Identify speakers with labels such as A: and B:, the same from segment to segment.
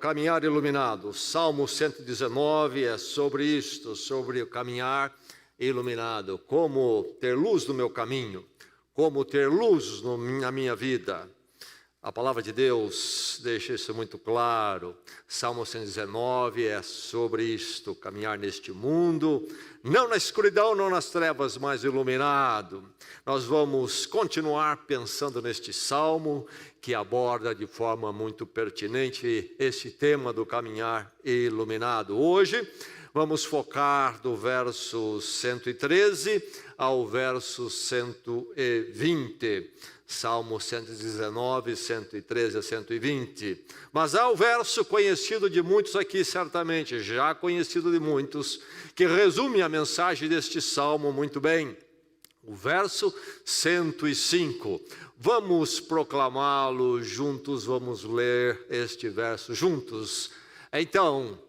A: caminhar iluminado. Salmo 119 é sobre isto, sobre o caminhar iluminado. Como ter luz no meu caminho, como ter luz na minha vida. A palavra de Deus deixa isso muito claro. Salmo 119 é sobre isto, caminhar neste mundo, não na escuridão, não nas trevas, mas iluminado. Nós vamos continuar pensando neste salmo, que aborda de forma muito pertinente esse tema do caminhar iluminado. Hoje vamos focar do verso 113 ao verso 120. Salmo 119, 113 a 120. Mas há o verso conhecido de muitos aqui, certamente, já conhecido de muitos, que resume a mensagem deste salmo muito bem. O verso 105. Vamos proclamá-lo juntos, vamos ler este verso juntos. Então,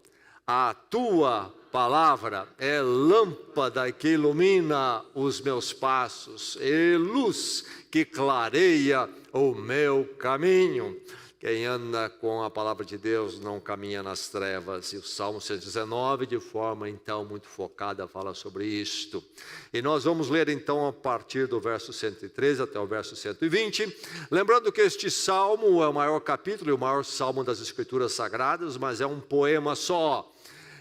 A: a tua palavra é lâmpada que ilumina os meus passos e luz que clareia o meu caminho. Quem anda com a palavra de Deus não caminha nas trevas. E o Salmo 119, de forma então muito focada, fala sobre isto. E nós vamos ler então a partir do verso 113 até o verso 120. Lembrando que este salmo é o maior capítulo e o maior salmo das Escrituras Sagradas, mas é um poema só.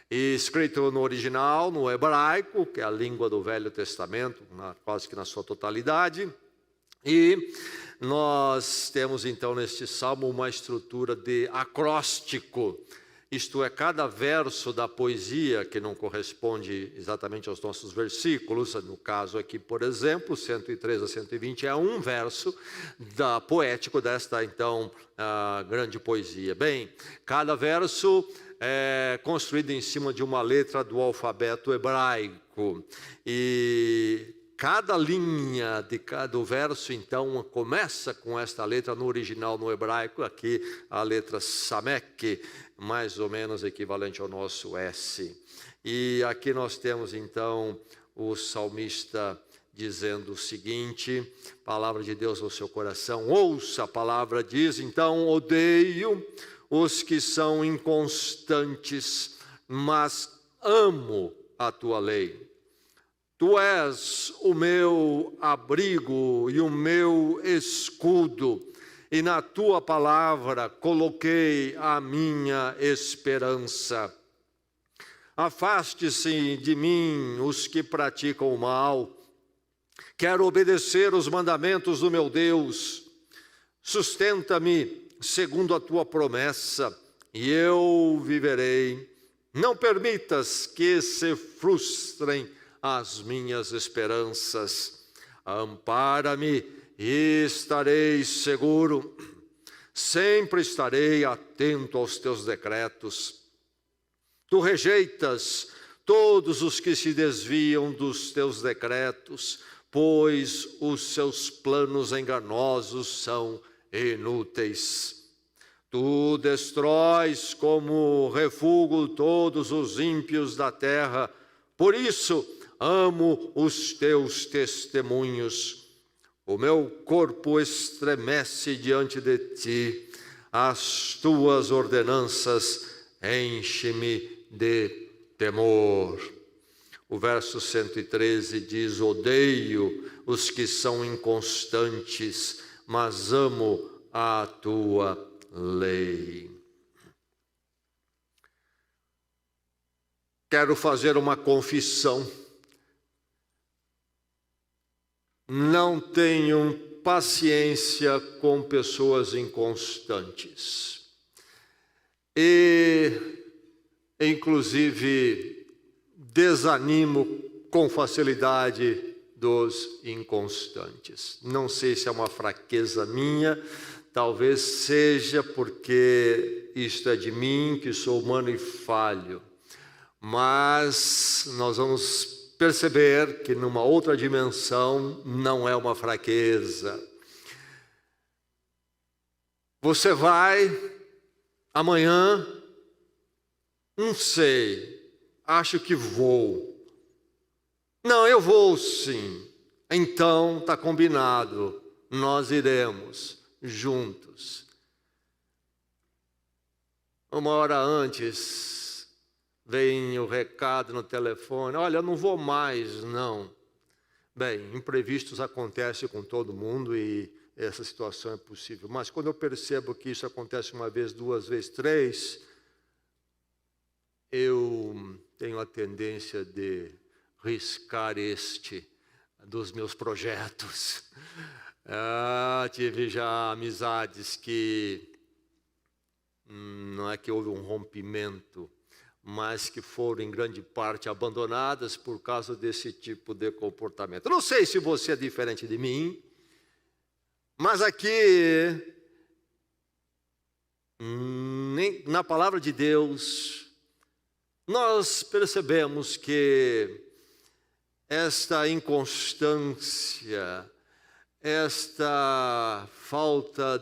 A: E escrito no original, no hebraico, que é a língua do Velho Testamento, quase que na sua totalidade. E nós temos então neste salmo uma estrutura de acróstico, isto é, cada verso da poesia, que não corresponde exatamente aos nossos versículos, no caso aqui, por exemplo, 103 a 120 é um verso poético desta então grande poesia. Bem, cada verso é construído em cima de uma letra do alfabeto hebraico, e cada linha do verso, então, começa com esta letra no original, no hebraico, aqui a letra Samek, mais ou menos equivalente ao nosso S. E aqui nós temos, então, o salmista dizendo o seguinte, palavra de Deus ao seu coração, ouça, a palavra diz, então, odeio os que são inconstantes, mas amo a tua lei. Tu és o meu abrigo e o meu escudo, e na tua palavra coloquei a minha esperança. Afaste-se de mim os que praticam o mal. Quero obedecer os mandamentos do meu Deus. Sustenta-me segundo a tua promessa, e eu viverei. Não permitas que se frustrem as minhas esperanças. Ampara-me e estarei seguro. Sempre estarei atento aos teus decretos. Tu rejeitas todos os que se desviam dos teus decretos, pois os seus planos enganosos são inúteis. Tu destróis como refúgio todos os ímpios da terra, por isso amo os teus testemunhos. O meu corpo estremece diante de ti, as tuas ordenanças enchem-me de temor. O verso 113 diz, odeio os que são inconstantes, mas amo a tua lei. Quero fazer uma confissão. Não tenho paciência com pessoas inconstantes. E, inclusive, desanimo com facilidade dos inconstantes. Não sei se é uma fraqueza minha, talvez seja porque isto é de mim, que sou humano e falho. Mas nós vamos perceber que numa outra dimensão não é uma fraqueza. Você vai amanhã, não sei, acho que vou. Não, eu vou sim. Então está combinado, nós iremos juntos. uma hora antes, vem o recado no telefone: olha, eu não vou mais, não. Bem, imprevistos acontecem com todo mundo e essa situação é possível. Mas quando eu percebo que isso acontece uma vez, duas vezes, três, eu tenho a tendência de riscar este dos meus projetos. Tive já amizades que não é que houve um rompimento, mas que foram em grande parte abandonadas por causa desse tipo de comportamento. Eu não sei se você é diferente de mim, mas aqui, na palavra de Deus, nós percebemos que esta inconstância, esta falta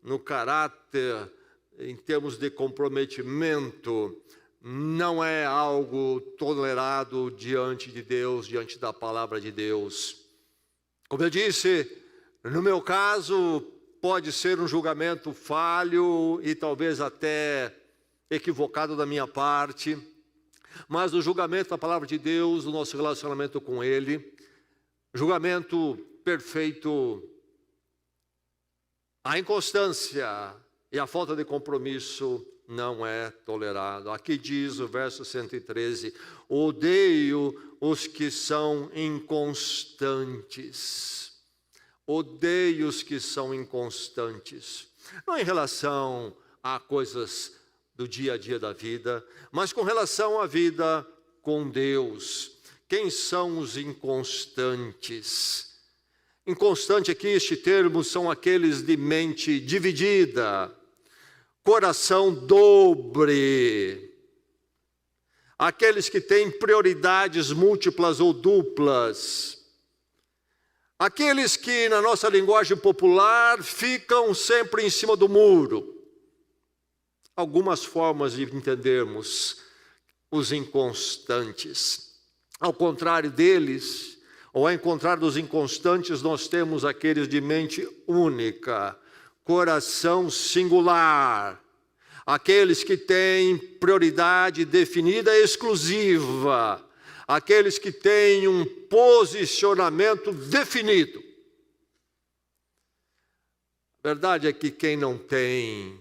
A: no caráter, em termos de comprometimento, não é algo tolerado diante de Deus, diante da palavra de Deus. Como eu disse, no meu caso, pode ser um julgamento falho e talvez até equivocado da minha parte, mas o julgamento da palavra de Deus, o nosso relacionamento com Ele, julgamento perfeito, a inconstância e a falta de compromisso não é tolerado. Aqui diz o verso 113: odeio os que são inconstantes. Odeio os que são inconstantes. Não em relação a coisas do dia a dia da vida, mas com relação à vida com Deus. Quem são os inconstantes? Inconstante aqui, este termo, são aqueles de mente dividida, coração dobre, aqueles que têm prioridades múltiplas ou duplas, aqueles que, na nossa linguagem popular, ficam sempre em cima do muro. Algumas formas de entendermos os inconstantes. Ao contrário deles, ou ao contrário dos inconstantes, nós temos aqueles de mente única, coração singular, aqueles que têm prioridade definida e exclusiva, aqueles que têm um posicionamento definido. A verdade é que quem não tem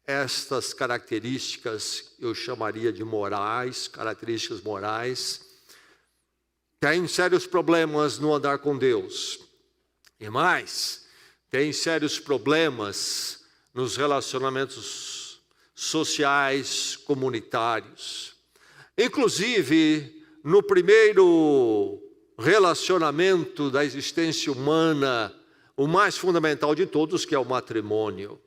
A: estas características, eu chamaria de morais, características morais, tem sérios problemas no andar com Deus. E mais, tem sérios problemas nos relacionamentos sociais, comunitários. Inclusive, no primeiro relacionamento da existência humana, o mais fundamental de todos, que é o matrimônio.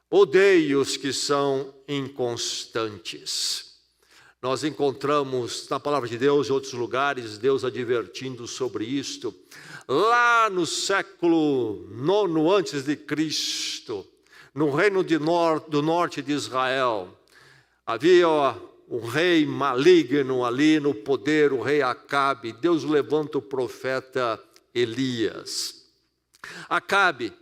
A: Odeio os que são inconstantes. Nós encontramos na palavra de Deus, em outros lugares, Deus advertindo sobre isto. Lá no século IX antes de Cristo, no reino do norte de Israel, havia um rei maligno ali no poder, o rei Acabe. Deus levanta o profeta Elias. Acabe,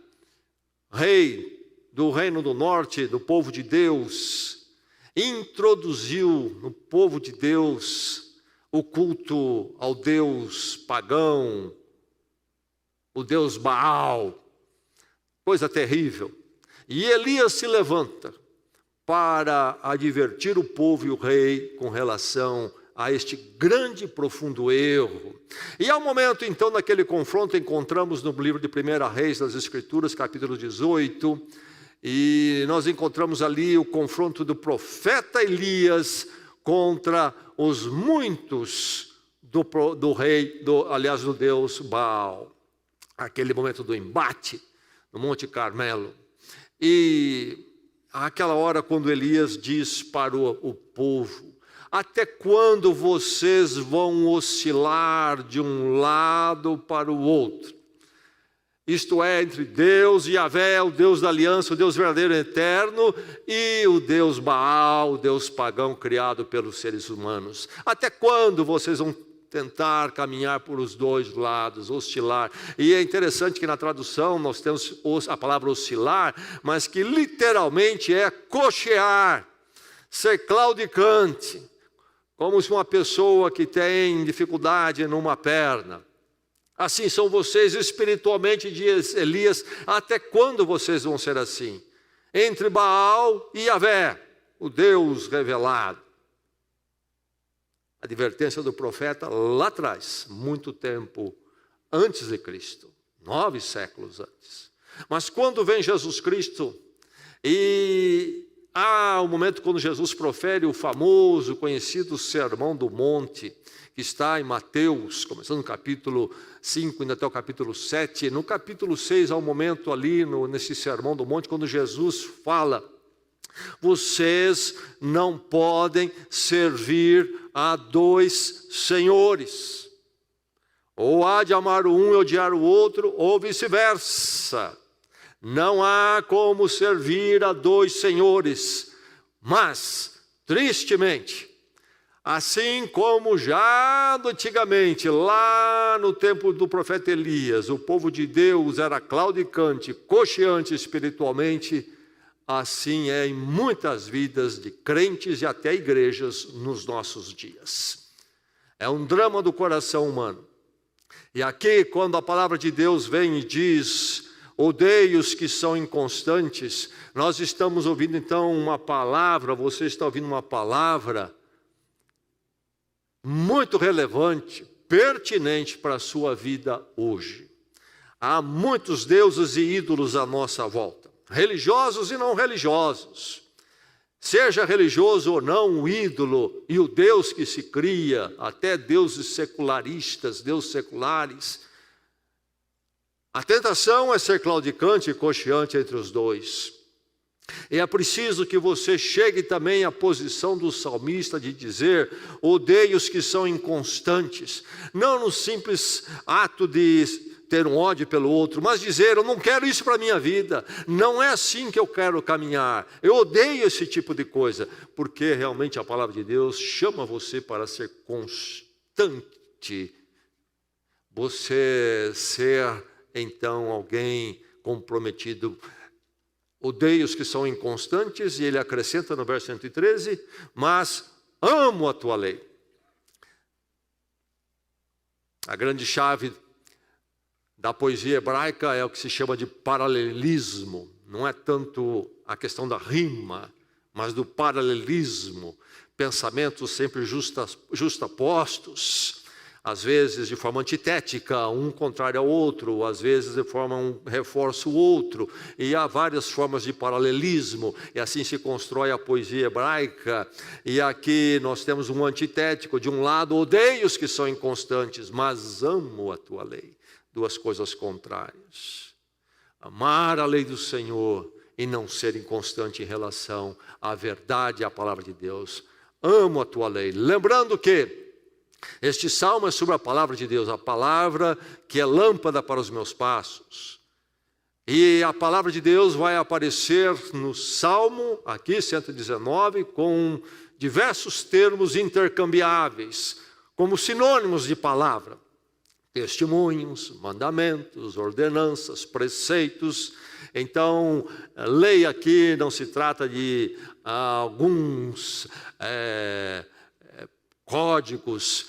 A: rei do reino do norte, do povo de Deus, introduziu no povo de Deus o culto ao Deus pagão, o Deus Baal, coisa terrível. E Elias se levanta para advertir o povo e o rei com relação a este grande e profundo erro. E ao momento, então, daquele confronto, encontramos no livro de 1 Reis das Escrituras, capítulo 18, e nós encontramos ali o confronto do profeta Elias contra os muitos do rei, aliás, do Deus Baal. Aquele momento do embate no Monte Carmelo. E aquela hora quando Elias diz para o povo: até quando vocês vão oscilar de um lado para o outro? Isto é, entre Deus e Yahvé, o Deus da aliança, o Deus verdadeiro e eterno, e o Deus Baal, o Deus pagão criado pelos seres humanos. Até quando vocês vão tentar caminhar por os dois lados, oscilar. E é interessante que na tradução nós temos a palavra oscilar, mas que literalmente é cochear, ser claudicante, como se uma pessoa que tem dificuldade numa perna. Assim são vocês espiritualmente, diz Elias. Até quando vocês vão ser assim? Entre Baal e Yahvé, o Deus revelado. Advertência do profeta lá atrás, muito tempo antes de Cristo, 9 séculos antes. Mas quando vem Jesus Cristo, e há um momento quando Jesus profere o famoso, conhecido Sermão do Monte, que está em Mateus, começando no capítulo 5, indo até o capítulo 7. No capítulo 6, há um momento ali, nesse Sermão do Monte, quando Jesus fala: vocês não podem servir a 2 senhores. Ou há de amar o um e odiar o outro, ou vice-versa. Não há como servir a 2 senhores. Mas, tristemente, assim como já antigamente, lá no tempo do profeta Elias, o povo de Deus era claudicante, cocheante espiritualmente, assim é em muitas vidas de crentes e até igrejas nos nossos dias. É um drama do coração humano. E aqui, quando a palavra de Deus vem e diz: odeie os que são inconstantes, nós estamos ouvindo então uma palavra, você está ouvindo uma palavra muito relevante, pertinente para a sua vida hoje. Há muitos deuses e ídolos à nossa volta, religiosos e não religiosos. Seja religioso ou não, o ídolo e o Deus que se cria, até deuses secularistas, deuses seculares. A tentação é ser claudicante e cocheante entre os dois. E é preciso que você chegue também à posição do salmista de dizer: odeie os que são inconstantes. Não no simples ato de ter um ódio pelo outro, mas dizer: eu não quero isso para a minha vida. Não é assim que eu quero caminhar. Eu odeio esse tipo de coisa. Porque realmente a palavra de Deus chama você para ser constante. Você ser então alguém comprometido. Odeie os que são inconstantes, e ele acrescenta no verso 113, mas amo a tua lei. A grande chave da poesia hebraica é o que se chama de paralelismo. Não é tanto a questão da rima, mas do paralelismo. Pensamentos sempre justapostos. Às vezes de forma antitética, um contrário ao outro, às vezes de forma um reforça o outro, e há várias formas de paralelismo, e assim se constrói a poesia hebraica. E aqui nós temos um antitético: de um lado, odeio os que são inconstantes, mas amo a tua lei. 2 coisas contrárias: amar a lei do Senhor e não ser inconstante em relação à verdade e à palavra de Deus. Amo a tua lei. Lembrando que este salmo é sobre a palavra de Deus, a palavra que é lâmpada para os meus passos. E a palavra de Deus vai aparecer no salmo, aqui 119, com diversos termos intercambiáveis, como sinônimos de palavra: testemunhos, mandamentos, ordenanças, preceitos. Então, lei aqui não se trata de alguns códigos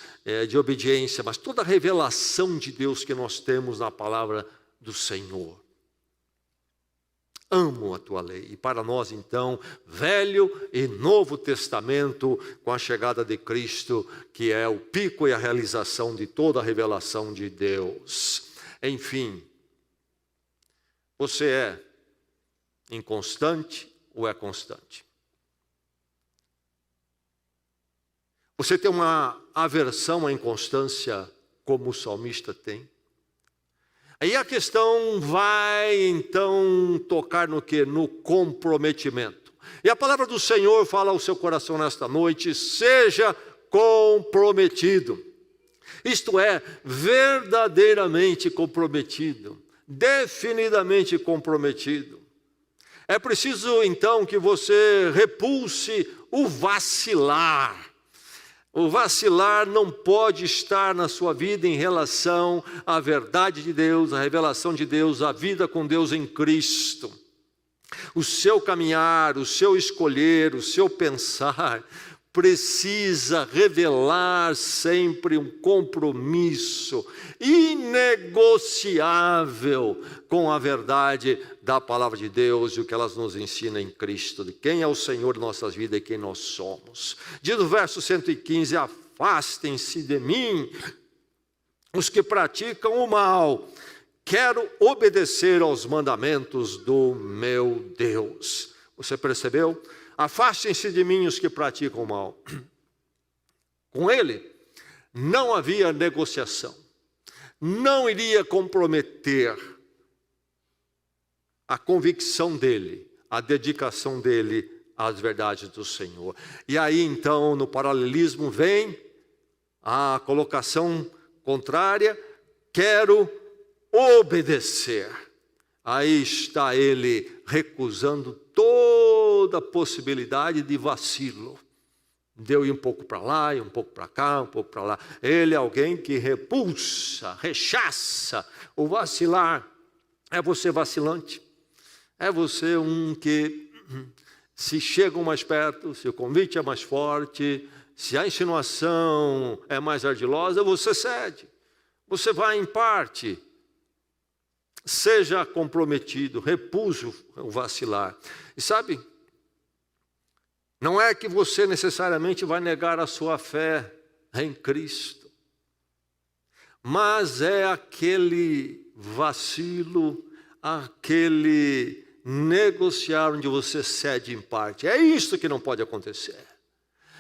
A: de obediência, mas toda a revelação de Deus que nós temos na palavra do Senhor. Amo a tua lei. E para nós então, Velho e Novo Testamento, com a chegada de Cristo, que é o pico e a realização de toda a revelação de Deus. Enfim, você é inconstante ou é constante? Você tem uma aversão à inconstância como o salmista tem? Aí a questão vai então tocar no quê? No comprometimento. E a palavra do Senhor fala ao seu coração nesta noite: seja comprometido. Isto é, verdadeiramente comprometido, definidamente comprometido. É preciso então que você repulse o vacilar. O vacilar não pode estar na sua vida em relação à verdade de Deus, à revelação de Deus, à vida com Deus em Cristo. O seu caminhar, o seu escolher, o seu pensar precisa revelar sempre um compromisso inegociável com a verdade da palavra de Deus e o que elas nos ensinam em Cristo, de quem é o Senhor de nossas vidas e quem nós somos. Diz o verso 115, afastem-se de mim os que praticam o mal, quero obedecer aos mandamentos do meu Deus. Você percebeu? Afastem-se de mim os que praticam o mal. Com ele não havia negociação. Não iria comprometer a convicção dele, a dedicação dele às verdades do Senhor. E aí então no paralelismo vem a colocação contrária, quero obedecer. Aí está ele recusando toda possibilidade de vacilo. Deu ir um pouco para lá, e um pouco para cá, um pouco para lá. Ele é alguém que repulsa, rechaça o vacilar. É você vacilante. É você um que, se chegam mais perto, se o convite é mais forte, se a insinuação é mais ardilosa, você cede. Você vai em parte. Seja comprometido, repulse o vacilar. E sabe, não é que você necessariamente vai negar a sua fé em Cristo, mas é aquele vacilo, aquele negociar onde você cede em parte. É isso que não pode acontecer.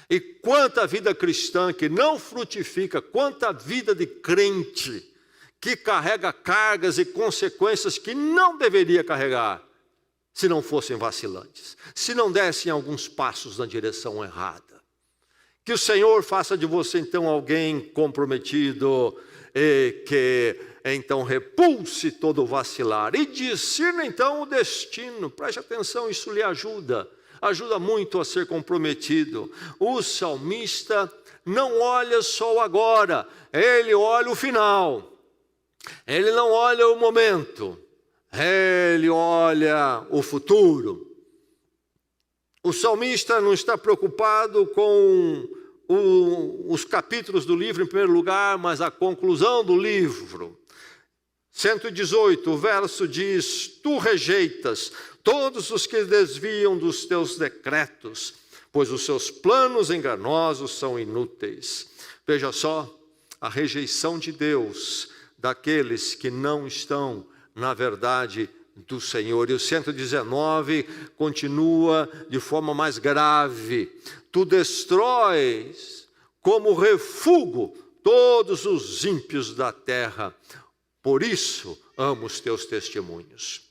A: E quanta vida cristã que não frutifica, quanta vida de crente que carrega cargas e consequências que não deveria carregar, se não fossem vacilantes, se não dessem alguns passos na direção errada. Que o Senhor faça de você então alguém comprometido e que então repulse todo o vacilar e discirna então o destino. Preste atenção, isso lhe ajuda muito a ser comprometido. O salmista não olha só o agora, ele olha o final. Ele não olha o momento, ele olha o futuro. O salmista não está preocupado com os capítulos do livro em primeiro lugar, mas a conclusão do livro. 118, o verso diz, tu rejeitas todos os que desviam dos teus decretos, pois os seus planos enganosos são inúteis. Veja só, a rejeição de Deus daqueles que não estão na verdade do Senhor. E o 119 continua de forma mais grave. Tu destróis como refúgio todos os ímpios da terra. Por isso amo os teus testemunhos.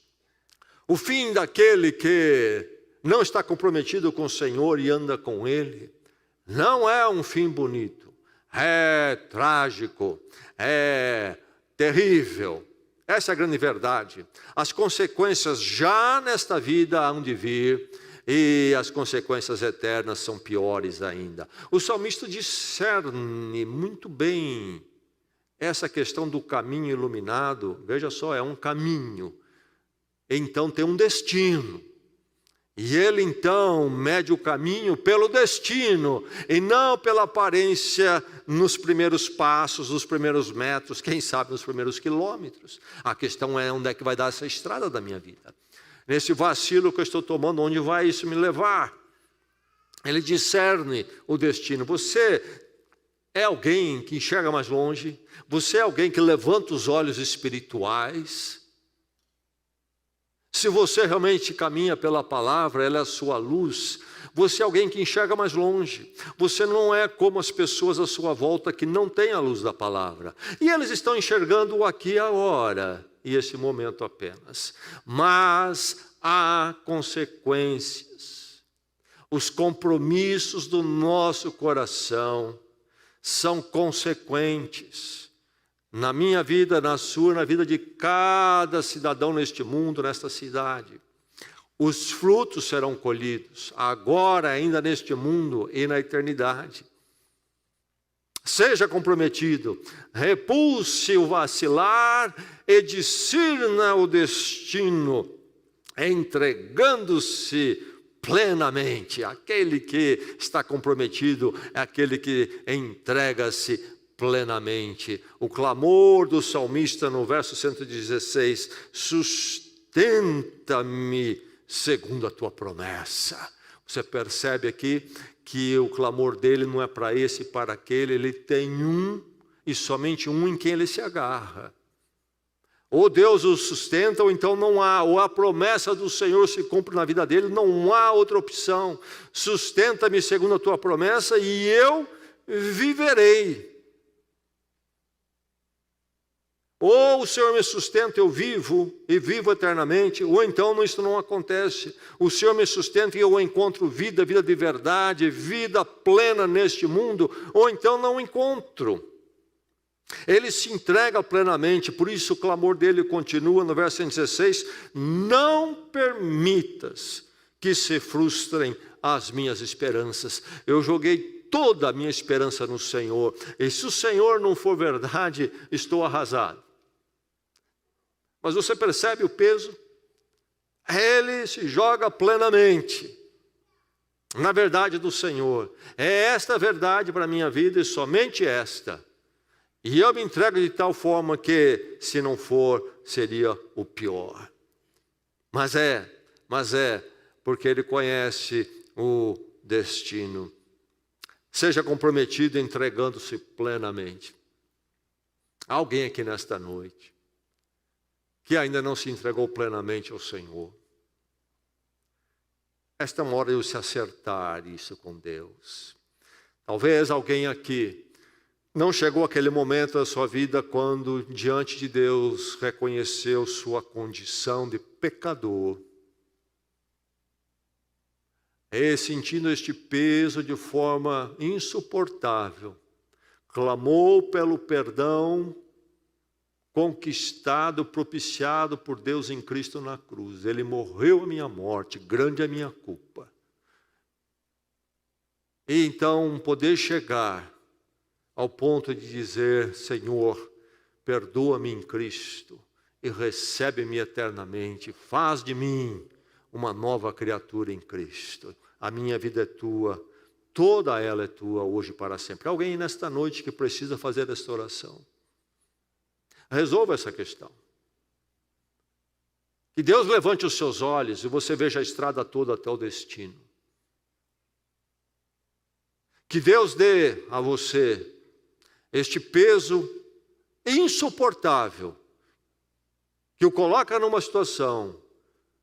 A: O fim daquele que não está comprometido com o Senhor e anda com Ele, não é um fim bonito. É trágico, é terrível. Essa é a grande verdade. As consequências já nesta vida hão de vir e as consequências eternas são piores ainda. O salmista discerne muito bem essa questão do caminho iluminado. Veja só, é um caminho, então tem um destino. E ele então mede o caminho pelo destino e não pela aparência nos primeiros passos, nos primeiros metros, quem sabe nos primeiros quilômetros. A questão é onde é que vai dar essa estrada da minha vida. Nesse vacilo que eu estou tomando, onde vai isso me levar? Ele discerne o destino. Você é alguém que enxerga mais longe? Você é alguém que levanta os olhos espirituais? Se você realmente caminha pela palavra, ela é a sua luz, você é alguém que enxerga mais longe. Você não é como as pessoas à sua volta que não têm a luz da palavra. E eles estão enxergando o aqui e agora, e esse momento apenas. Mas há consequências. Os compromissos do nosso coração são consequentes. Na minha vida, na sua, na vida de cada cidadão neste mundo, nesta cidade. Os frutos serão colhidos, agora, ainda neste mundo e na eternidade. Seja comprometido, repulse o vacilar e discirna o destino, entregando-se plenamente. Aquele que está comprometido é aquele que entrega-se plenamente. O clamor do salmista no verso 116: sustenta-me segundo a tua promessa. Você percebe aqui que o clamor dele não é para esse e para aquele, ele tem um e somente um em quem ele se agarra. Ou Deus o sustenta, ou então não há, ou a promessa do Senhor se cumpre na vida dele, não há outra opção. Sustenta-me segundo a tua promessa e eu viverei. Ou o Senhor me sustenta, eu vivo e vivo eternamente, ou então isso não acontece. O Senhor me sustenta e eu encontro vida, vida de verdade, vida plena neste mundo, ou então não encontro. Ele se entrega plenamente, por isso o clamor dele continua no verso 116: não permitas que se frustrem as minhas esperanças. Eu joguei toda a minha esperança no Senhor, e se o Senhor não for verdade, estou arrasado. Mas você percebe o peso? Ele se joga plenamente na verdade do Senhor. É esta a verdade para a minha vida e somente esta. E eu me entrego de tal forma que, se não for, seria o pior. Mas é porque ele conhece o destino. Seja comprometido entregando-se plenamente. Há alguém aqui nesta noite que ainda não se entregou plenamente ao Senhor. Esta é uma hora de se acertar isso com Deus. Talvez alguém aqui não chegou aquele momento da sua vida quando diante de Deus reconheceu sua condição de pecador. E sentindo este peso de forma insuportável, clamou pelo perdão conquistado, propiciado por Deus em Cristo na cruz. Ele morreu a minha morte, grande é a minha culpa. E então poder chegar ao ponto de dizer: Senhor, perdoa-me em Cristo e recebe-me eternamente. Faz de mim uma nova criatura em Cristo. A minha vida é tua, toda ela é tua, hoje e para sempre. Alguém nesta noite que precisa fazer esta oração? Resolva essa questão. Que Deus levante os seus olhos e você veja a estrada toda até o destino. Que Deus dê a você este peso insuportável, que o coloca numa situação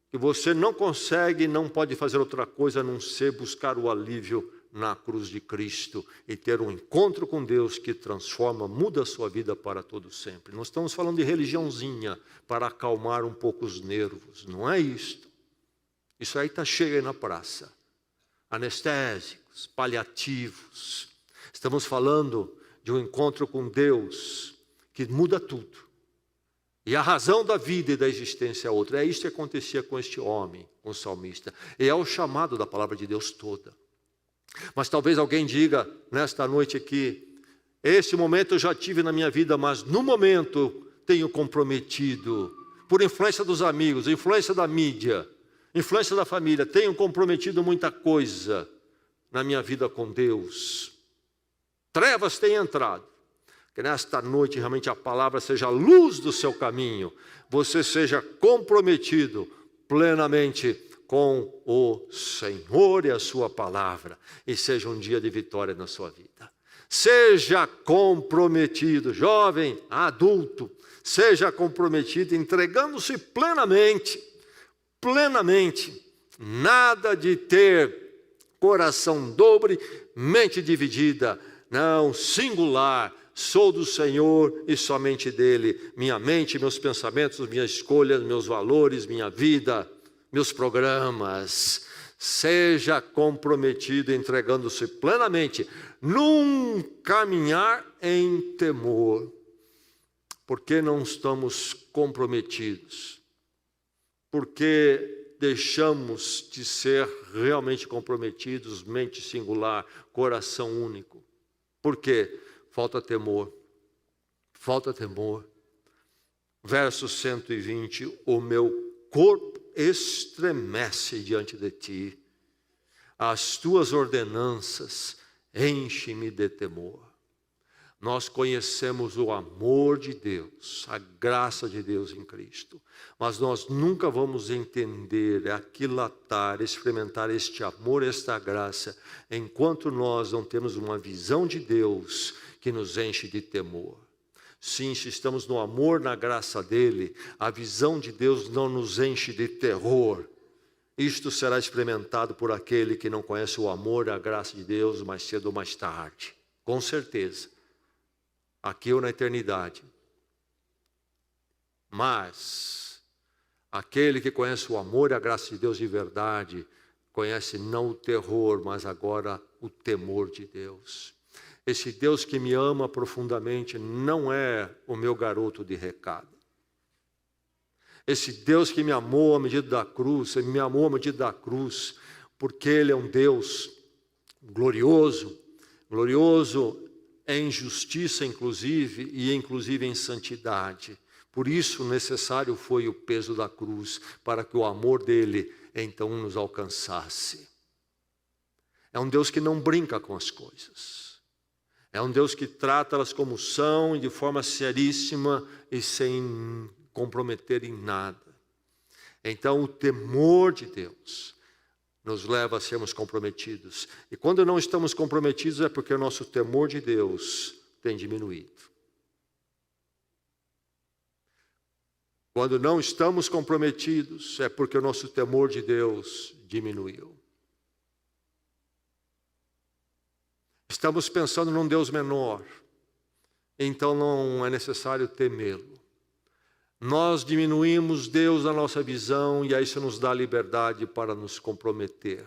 A: que você não consegue, não pode fazer outra coisa a não ser buscar o alívio na cruz de Cristo e ter um encontro com Deus que transforma, muda a sua vida para todo sempre. Nós estamos falando de religiãozinha para acalmar um pouco os nervos, não é isto. Isso aí está cheio aí na praça. Anestésicos, paliativos. Estamos falando de um encontro com Deus que muda tudo. E a razão da vida e da existência é outra. É isso que acontecia com este homem, com o salmista. E é o chamado da palavra de Deus toda. Mas talvez alguém diga nesta noite aqui: esse momento eu já tive na minha vida, mas no momento tenho comprometido, por influência dos amigos, influência da mídia, influência da família, tenho comprometido muita coisa na minha vida com Deus. Trevas têm entrado. Que nesta noite realmente a palavra seja a luz do seu caminho, você seja comprometido plenamente com o Senhor e a sua palavra, e seja um dia de vitória na sua vida. Seja comprometido, jovem, adulto, seja comprometido, entregando-se plenamente, nada de ter coração dobre, mente dividida, não, singular. Sou do Senhor e somente dele. Minha mente, meus pensamentos, minhas escolhas, meus valores, minha vida, meus programas. Seja comprometido, entregando-se plenamente, num caminhar em temor. Por que não estamos comprometidos? Porque deixamos de ser realmente comprometidos, mente singular, coração único. Por quê? falta temor. Falta temor. Verso 120, o meu corpo estremece diante de ti. As tuas ordenanças enchem-me de temor. Nós conhecemos o amor de Deus, a graça de Deus em Cristo, mas nós nunca vamos entender, aquilatar, experimentar este amor, esta graça, enquanto nós não temos uma visão de Deus que nos enche de temor. Sim, se estamos no amor, na graça dele, a visão de Deus não nos enche de terror. Isto será experimentado por aquele que não conhece o amor e a graça de Deus mais cedo ou mais tarde, com certeza. Aqui ou na eternidade. Mas aquele que conhece o amor e a graça de Deus de verdade, conhece não o terror, mas agora o temor de Deus. Esse Deus que me ama profundamente não é o meu garoto de recado. Esse Deus que me amou à medida da cruz, Ele me amou à medida da cruz, porque Ele é um Deus glorioso, glorioso em justiça, inclusive, e inclusive em santidade. Por isso, necessário foi o peso da cruz, para que o amor dele, então, nos alcançasse. É um Deus que não brinca com as coisas. É um Deus que trata-las como são, e de forma seríssima, e sem comprometer em nada. Então, o temor de Deus nos leva a sermos comprometidos. E quando não estamos comprometidos é porque o nosso temor de Deus tem diminuído. Quando não estamos comprometidos é porque o nosso temor de Deus diminuiu. Estamos pensando num Deus menor, então não é necessário temê-lo. Nós diminuímos Deus na nossa visão e aí isso nos dá liberdade para nos comprometer.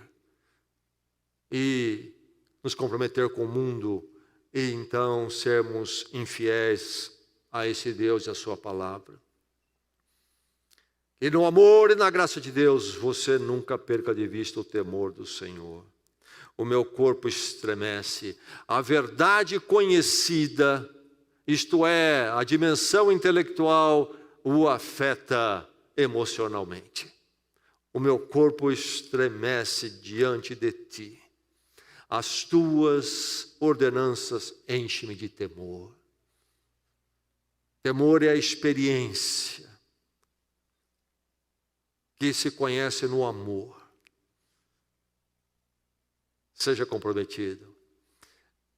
A: E nos comprometer com o mundo e então sermos infiéis a esse Deus e a sua palavra. E no amor e na graça de Deus, você nunca perca de vista o temor do Senhor. O meu corpo estremece. A verdade conhecida, isto é, a dimensão intelectual, o afeta emocionalmente. O meu corpo estremece diante de ti. As tuas ordenanças enchem-me de temor. Temor é a experiência que se conhece no amor. Seja comprometido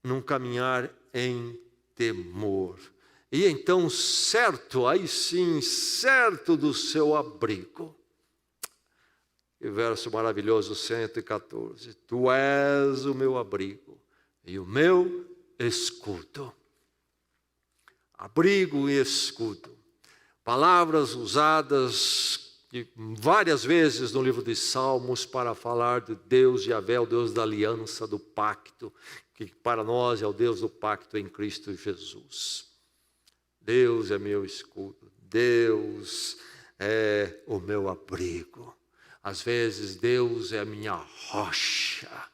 A: num caminhar em temor. E então, certo, aí sim, certo do seu abrigo. E verso maravilhoso 114. Tu és o meu abrigo e o meu escudo. Abrigo e escudo. Palavras usadas várias vezes no livro de Salmos para falar de Deus Yahvé, o Deus da aliança, do pacto, que para nós é o Deus do pacto em Cristo Jesus. Deus é meu escudo, Deus é o meu abrigo. Às vezes Deus é a minha rocha,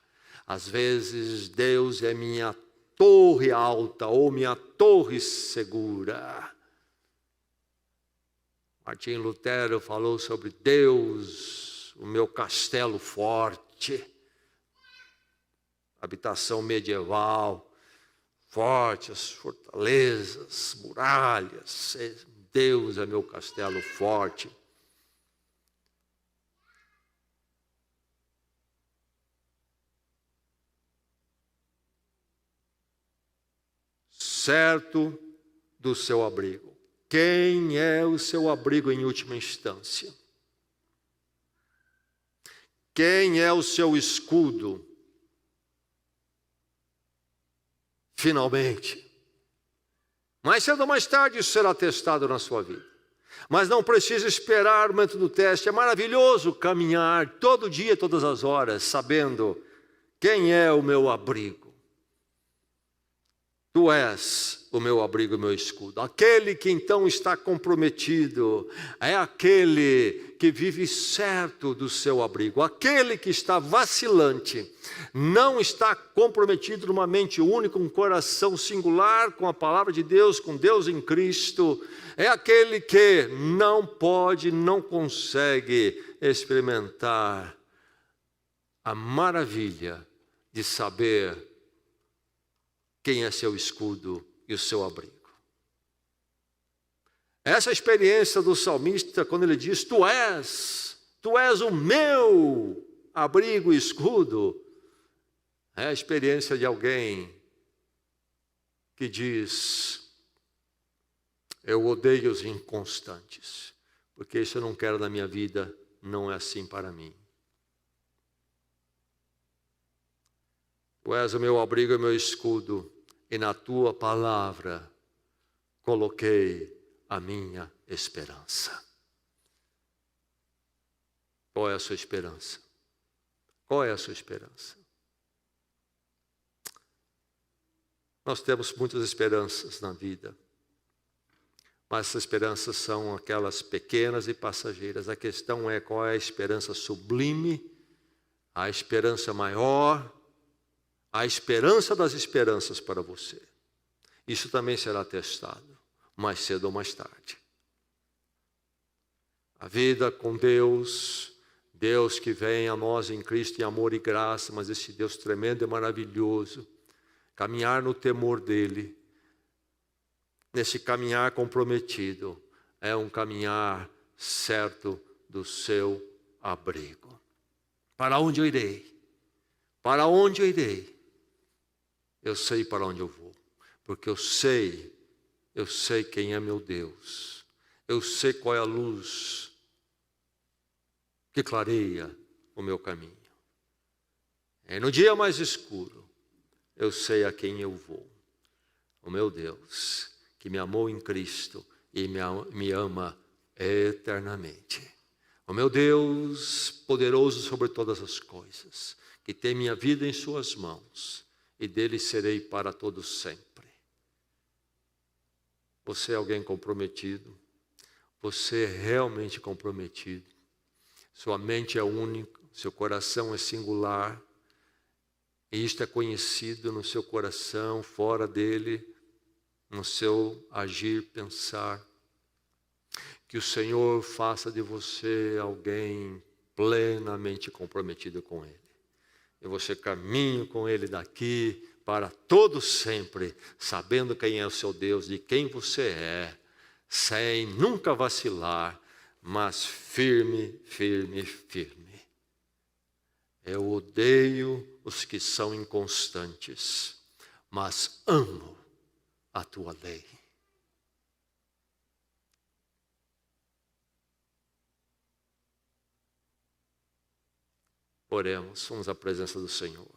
A: às vezes Deus é minha torre alta ou minha torre segura. Martim Lutero falou sobre Deus, o meu castelo forte, habitação medieval, forte, as fortalezas, muralhas. Deus é meu castelo forte. Certo do seu abrigo. Quem é o seu abrigo em última instância? Quem é o seu escudo? Finalmente. Mais cedo ou mais tarde isso será testado na sua vida. Mas não precisa esperar o momento do teste. É maravilhoso caminhar todo dia, todas as horas, sabendo quem é o meu abrigo. Tu és o meu abrigo e o meu escudo. Aquele que então está comprometido é aquele que vive certo do seu abrigo. Aquele que está vacilante, não está comprometido numa mente única, um coração singular com a palavra de Deus, com Deus em Cristo. É aquele que não pode, não consegue experimentar a maravilha de saber quem é seu escudo e o seu abrigo. Essa experiência do salmista, quando ele diz, tu és o meu abrigo e escudo, é a experiência de alguém que diz, eu odeio os inconstantes, porque isso eu não quero na minha vida, não é assim para mim. Tu és o meu abrigo e o meu escudo, e na tua palavra coloquei a minha esperança. Qual é a sua esperança? Qual é a sua esperança? Nós temos muitas esperanças na vida, mas essas esperanças são aquelas pequenas e passageiras. A questão é qual é a esperança sublime, a esperança maior, a esperança das esperanças para você. Isso também será testado, mais cedo ou mais tarde. A vida com Deus, Deus que vem a nós em Cristo em amor e graça, mas esse Deus tremendo e maravilhoso, caminhar no temor dEle, nesse caminhar comprometido, é um caminhar certo do seu abrigo. Para onde eu irei? Para onde eu irei? Eu sei para onde eu vou, porque eu sei quem é meu Deus. Eu sei qual é a luz que clareia o meu caminho. E no dia mais escuro, eu sei a quem eu vou. O meu Deus, que me amou em Cristo e me ama eternamente. O meu Deus, poderoso sobre todas as coisas, que tem minha vida em suas mãos, e dele serei para todo sempre. Você é alguém comprometido? Você é realmente comprometido? Sua mente é única, seu coração é singular, e isto é conhecido no seu coração, fora dele, no seu agir, pensar. Que o Senhor faça de você alguém plenamente comprometido com Ele. E você caminhe com Ele daqui para todo sempre, sabendo quem é o seu Deus, de quem você é, sem nunca vacilar, mas firme, firme, firme. Eu odeio os que são inconstantes, mas amo a tua lei. Oremos, vamos à presença do Senhor.